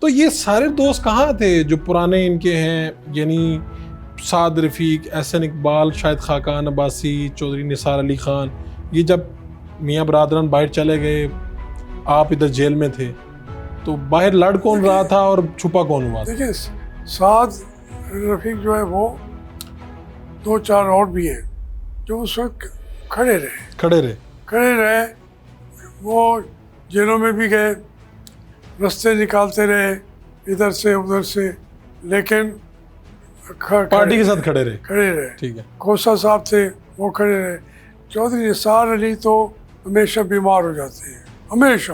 تو یہ سارے دوست کہاں تھے جو پرانے ان کے ہیں، یعنی سعد رفیق، احسن اقبال، شاہد خاقان عباسی، چودھری نثار علی خان، یہ جب میاں برادران باہر چلے گئے، آپ ادھر جیل میں تھے، تو باہر لڑ کون رہا تھا اور چھپا کون ہوا تھا؟ دیکھیں سعد رفیق جو ہے وہ 2-4 اور بھی ہیں جو اس وقت کھڑے رہے، وہ جیلوں میں بھی گئے، رستے نکالتے رہے ادھر سے ادھر سے، لیکن پارٹی کے ساتھ کھڑے رہے. ٹھیک ہے. کوسا صاحب تھے وہ کھڑے رہے. چودھری نثار علی تو ہمیشہ بیمار ہو جاتے ہیں، ہمیشہ.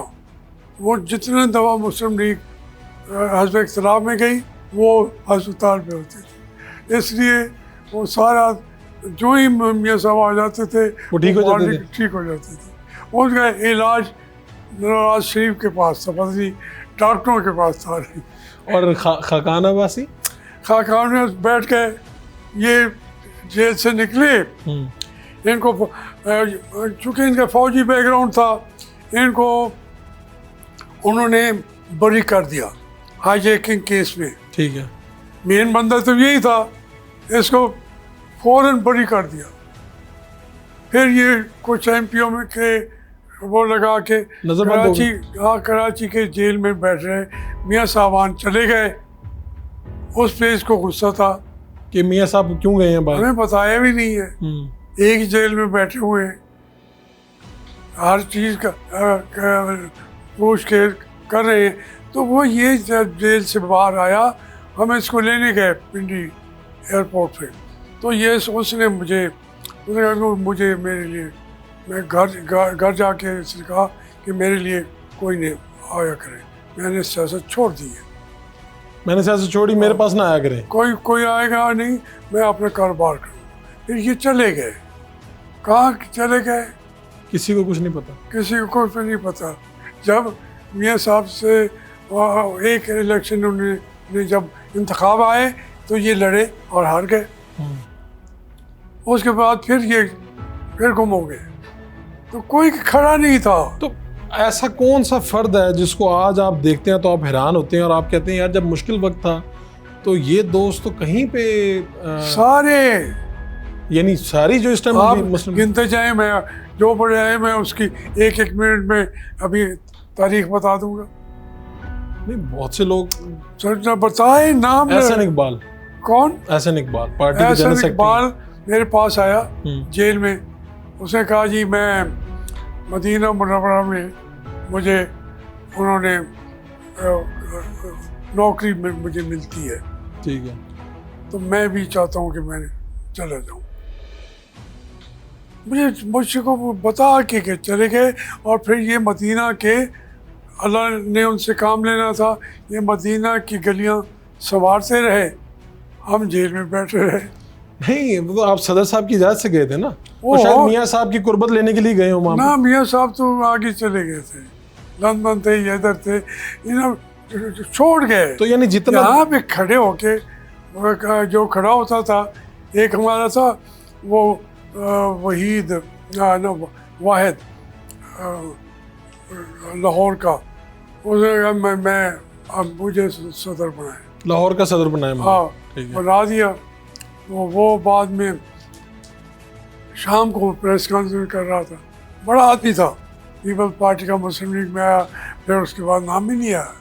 وہ جتنے دفعہ مسلم لیگ حزب اختلاف میں گئی وہ ہسپتال پہ ہوتے تھے، اس لیے وہ سارا جو ہی میاں صاحب آ جاتے تھے وہ ٹھیک ہو جاتے تھے. ان کا علاج نواز شریف کے پاس تھا، پتہ نہیں ڈاکٹروں کے پاس تھا. اور خاقان عباسی خاقان میں بیٹھ کے یہ جیل سے نکلے، ان کو چونکہ ان کا فوجی بیک گراؤنڈ تھا، ان کو انہوں نے بری کر دیا ہائی جیکنگ کیس میں. ٹھیک ہے. مین بندہ تو یہی تھا، اس کو فوراً بری کر دیا. پھر یہ کچھ ایم پی او میں کے وہ لگا کے کراچی کے جیل میں بیٹھ رہے. میاں صاحبان چلے گئے، اس پہ اس کو غصہ تھا کہ میاں صاحب کیوں گئے ہیں باہر، ہمیں بتایا بھی نہیں ہے. ایک جیل میں بیٹھے ہوئے ہیں، ہر چیز کا پوچھ کے کر رہے ہیں. تو وہ یہ جب جیل سے باہر آیا، ہم اس کو لینے گئے پنڈی ایئرپورٹ پہ. تو یہ اس نے مجھے میرے لیے، میں گھر جا کے اس نے کہا کہ میرے لیے کوئی نہیں آیا کرے. میں نے سیاست چھوڑ دی ہے، میں نے سیاست چھوڑی، میرے پاس نہ آیا کرے، کوئی آئے گا نہیں، میں اپنا کاروبار کروں. پھر یہ چلے گئے. کہاں چلے گئے کسی کو کچھ نہیں پتا، کسی کو کچھ نہیں پتا. جب میاں صاحب سے ایک الیکشن انہوں نے جب انتخاب آئے تو یہ لڑے اور ہار گئے. اس کے بعد پھر گم ہو گئے، تو کوئی کھڑا نہیں تھا. تو ایسا کون سا فرد ہے جس کو آج آپ دیکھتے ہیں تو آپ حیران ہوتے ہیں اور آپ کہتے ہیں یار جب مشکل وقت تھا تو یہ دوست تو کہیں پہ سارے، یعنی ساری جو اس ٹائم آپ گنتے جائیں، میں جو بڑے آئے میں اس کی ایک منٹ میں ابھی تاریخ بتا دوں گا. نہیں بہت سے لوگ سر بتائے نام. احسن اقبال. کون؟ احسن اقبال پارٹی کے احسن اقبال میرے پاس آیا جیل میں. اس نے کہا جی میں مدینہ منورہ میں مجھے انہوں نے نوکری مجھے ملتی ہے. ٹھیک ہے. تو میں بھی چاہتا ہوں کہ میں چلا جاؤں. مجھ کو بتا کے کہ چلے گئے. اور پھر یہ مدینہ کے اللہ نے ان سے کام لینا تھا، یہ مدینہ کی گلیاں سنوارتے رہے، ہم جیل میں بیٹھے رہے. نہیں تو آپ صدر صاحب کی اجازت سے گئے تھے نا، وہ شاید میاں صاحب کی قربت لینے کے لیے گئے ہوں وہاں. نہ میاں صاحب تو آگے چلے گئے تھے، لندن تھے یا ادھر تھے، چھوڑ گئے. تو یعنی جتنا یہاں پہ کھڑے ہو کے جو کھڑا ہوتا تھا، ایک ہمارا تھا وہ وحید واحد لاہور کا، اس نے کہا میں اب مجھے صدر بنائے، لاہور کا صدر بنائے. ہاں بنا دیا. وہ بعد میں شام کو پریس کانفرنس کر رہا تھا. بڑا آدمی تھا، پیپلز پارٹی کا، مسلم لیگ میں آیا، پھر اس کے بعد نام بھی نہیں آیا.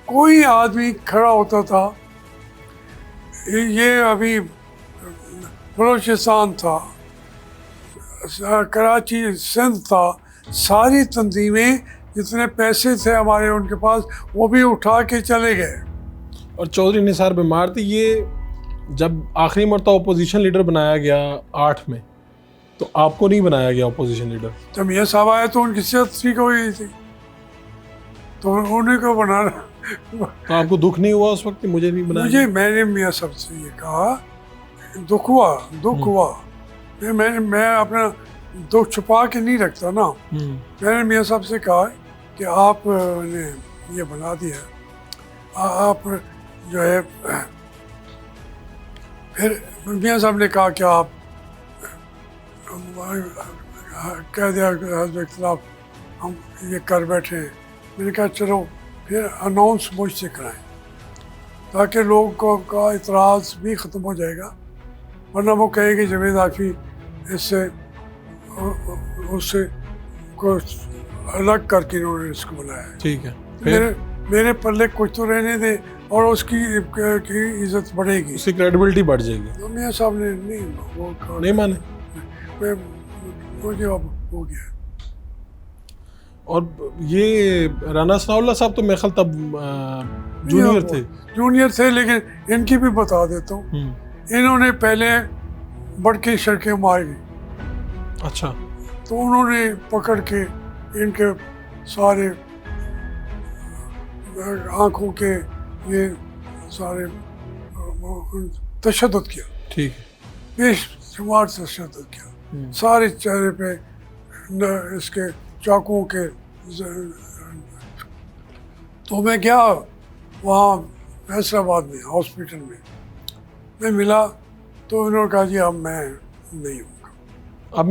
کوئی آدمی کھڑا ہوتا تھا. یہ ابھی بلوچستان تھا، کراچی، سندھ تھا، ساری تنظیمیں جتنے پیسے تھے ہمارے ان کے پاس وہ بھی اٹھا کے چلے گئے. اور چودھری نثار بیمار تھے. یہ جب آخری مرتبہ اپوزیشن لیڈر بنایا گیا 8 میں، تو آپ کو نہیں بنایا گیا اپوزیشن لیڈر. جب میاں صاحب آئے تو ان کی صحت ٹھیک ہو گئی تھی، تو انہیں کو بنانا. تو آپ کو دکھ نہیں ہوا اس وقت مجھے نہیں بنایا؟ میں نے میاں صاحب سے یہ کہا، دکھ ہوا. میں اپنا دکھ چھپا کے نہیں رکھتا نا. میں نے میاں صاحب سے کہا کہ آپ نے یہ بنا دیا، آپ جو ہے. پھر میاں صاحب نے کہا کہ آپ کہہ دیا حزب اختلاف ہم یہ کر بیٹھے ہیں. میں نے کہا چلو پھر اناؤنس مجھ سے کرائیں. تاکہ لوگوں کا اعتراض بھی ختم ہو جائے گا، ورنہ وہ کہے کہ جاوید عافی اس سے کو الگ کر کے انہوں نے اس کو بلایا ہے. ٹھیک ہے، میرے پلے کچھ تو رہنے دے اور اس کی عزت بڑھے گی، اس کی کریڈیبلٹی بڑھ جائے گی. تو میاں صاحب نے نہیں مانے. مجھے اب ہو گیا. اور یہ رانا ثناء اللہ صاحب تو میرے خیال تب جونیئر تھے، لیکن ان کی بھی بتا دیتا ہوں. انہوں نے پہلے بڑکی شڑکیں ماری. اچھا. تو انہوں نے پکڑ کے ان کے سارے آنکھوں کے یہ سارے تشدد کیا. ٹھیک. بے شمار تشدد کیا. سارے چہرے پہ اس کے چاقوؤں کے. تو میں گیا وہاں فیصل آباد میں ہاسپٹل میں ملا، تو انہوں نے کہا جی اب میں نہیں ہوں گا، اب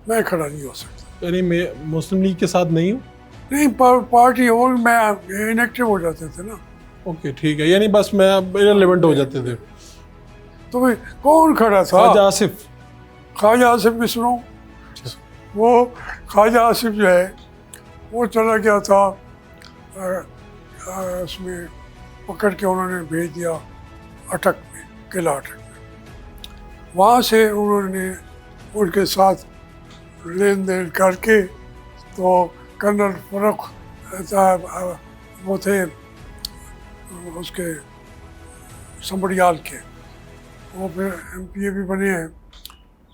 میں کھڑا نہیں ہو سکتا. یعنی میں مسلم لیگ کے ساتھ نہیں ہوں. نہیں، پارٹی اور میں انیکٹیو ہو جاتے تھے نا. اوکے ٹھیک ہے، یعنی بس میں ارریلیونٹ ہو جاتے تھے. تو بھائی کون کھڑا تھا؟ خواجہ آصف بھی سنو. وہ خواجہ آصف جو ہے وہ چلا گیا تھا، اس میں پکڑ کے انہوں نے بھیج دیا اٹک میں، قلعہ اٹک میں. وہاں سے انہوں نے ان کے ساتھ لین دین کر کے تو کرنل فرق وہ تھے اس کے سمبڑیال کے، وہ پھر ایم پی اے بھی بنے ہیں،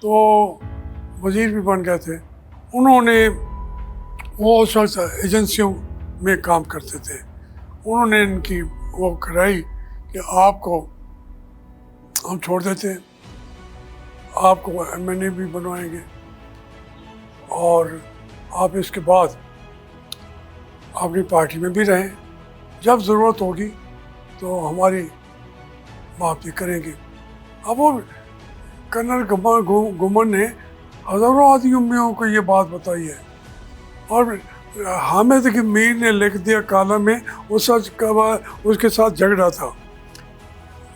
تو وزیر بھی بن گئے تھے. انہوں نے وہ اس وقت ایجنسیوں میں کام کرتے تھے. انہوں نے ان کی وہ کرائی کہ آپ کو ہم چھوڑ دیتے ہیں، آپ کو ایم این اے بھی بنوائیں گے، اور آپ اس کے بعد اپنی پارٹی میں بھی رہیں، جب ضرورت ہوگی تو ہماری بات بھی کریں گے. اب وہ کرنل گمن نے ہزاروں آدمیوں کو یہ بات بتائی ہے، اور حامد کی میر نے لکھ دیا کالم میں، اس کے ساتھ جھگڑا تھا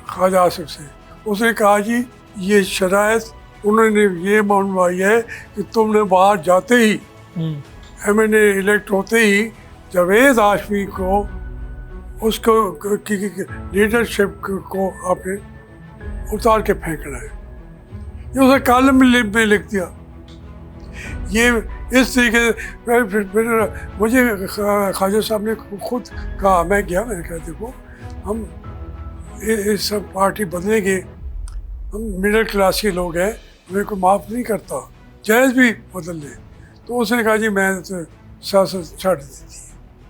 خواجہ آصف سے. اس نے کہا جی یہ شرائط انہوں نے یہ منوائی ہے کہ تم نے باہر جاتے ہی ایم این اے الیکٹ ہوتے ہی جاوید ہاشمی کو اس کو لیڈرشپ کو آپ نے اتار کے پھینکنا ہے. یہ اسے کالم میں لکھ دیا. یہ اس طریقے سے مجھے خواجہ صاحب نے خود کہا، میں گیا، میں نے کہا دیکھو ہم اس سب پارٹی بدلیں گے، ہم مڈل کلاس کے لوگ ہیں، ہمیں کوئی معاف نہیں کرتا، جائز بھی بدل لیں. تو اس نے کہا جی میں سیاست چھوڑ دی تھی.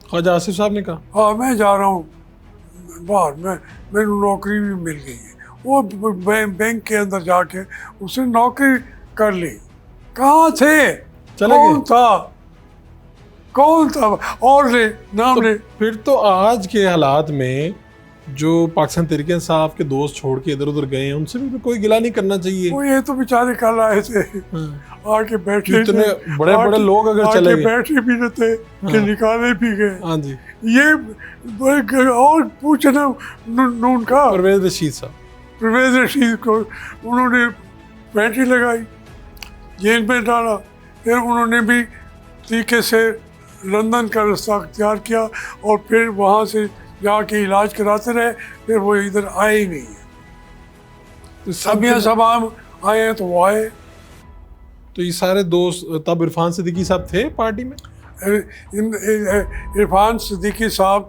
خواجہ آصف صاحب نے کہا ہاں میں جا رہا ہوں باہر، میں نوکری بھی مل گئی ہے. وہ بینک کے اندر جا کے اس نے نوکری کر لی. کہاں تھے؟ کون تھا اور لے نام لے. پھر تو آج کے حالات میں جو پاکستان تحریک انصاف کے دوست چھوڑ کے ادھر ادھر گئے ہیں، ان سے بھی کوئی گلا نہیں کرنا چاہیے. وہ یہ تو بیچارے کل آئے تھے، آ کے بیٹھے، اتنے بڑے بڑے لوگ اگر چلے گئے، بیٹھے بھی رہتے کہ نکالے بھی گئے. ہاں جی. یہ اور پوچھنا نون کا پرویز رشید صاحب، پرویز رشید کو انہوں نے پینٹی لگائی، جیل میں ڈالا. پھر انہوں نے بھی طریقے سے لندن کا رستہ اختیار کیا، اور پھر وہاں سے جا کے علاج کراتے رہے. پھر وہ ادھر آئے ہی نہیں ہیں. سب یہ سب آئے ہیں تو وہ آئے. تو یہ سارے دوست تب عرفان صدیقی صاحب تھے پارٹی میں؟ عرفان صدیقی صاحب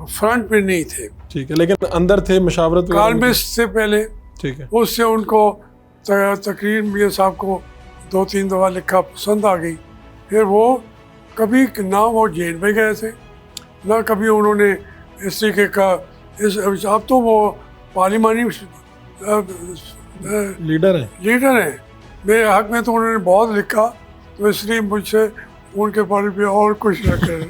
فرنٹ میں نہیں تھے. ٹھیک ہے، لیکن اندر تھے، مشاورت کالمسٹ سے پہلے. ٹھیک ہے. اس سے ان کو تقریر میاں صاحب کو 2-3 دفعہ لکھا پسند آ گئی. پھر وہ کبھی نہ وہ جیل میں گئے تھے، نہ کبھی انہوں نے اس طریقے کا اب تو وہ پارلیمانی لیڈر ہیں. میرے حق میں تو انہوں نے بہت لکھا، تو اس لیے مجھ سے ان کے بارے میں اور کچھ نہ کریں.